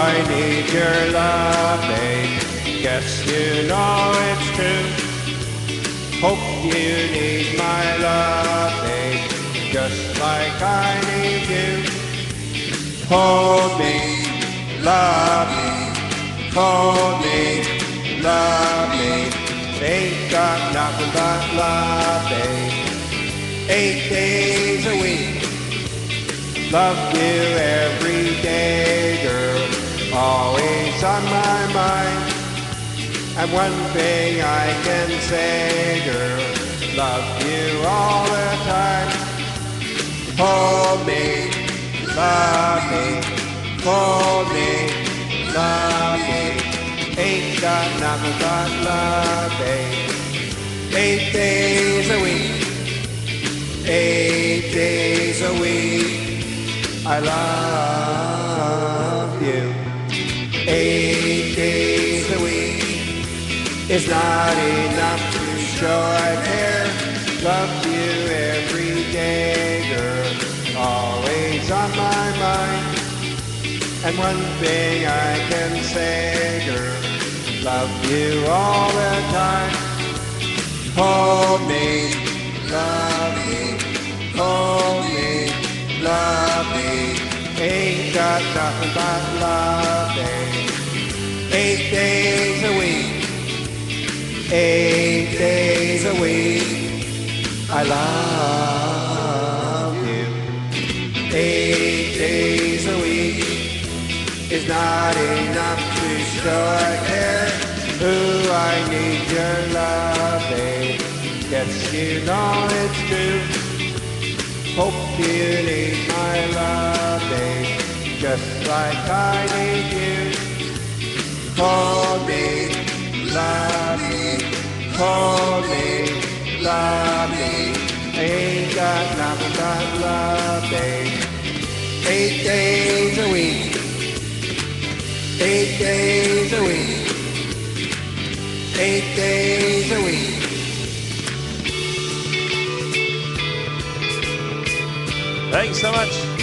I need your love, babe. Guess you know it's true. Hope you need my love, babe, just like I need you. Hold me, love me, hold me, love me. Ain't got nothing but love, babe. 8 days a week. Love you every day, girl, always on my mind. And one thing I can say, girl, love you all the time. Hold me, love me, hold me, love me. Ain't got nothing but love, babe. 8 days a week, 8 days a week. I love you. 8 days a week is not enough to show I care. Love you every day, girl, always on my mind. And one thing I can say, girl, love you all the time. Hold me, love me, hold me, love me. Ain't got nothing but love, babe. 8 days a week, 8 days a week. I love you. 8 days a week is not enough to show I care. Ooh, I need your love, babe. Guess you know it's true. Hope you need my love, babe, just like I need you. Hold me, love me, hold me, love me. Ain't got nothing but love, babe. 8 days a week, 8 days a week, 8 days a week. Thanks so much.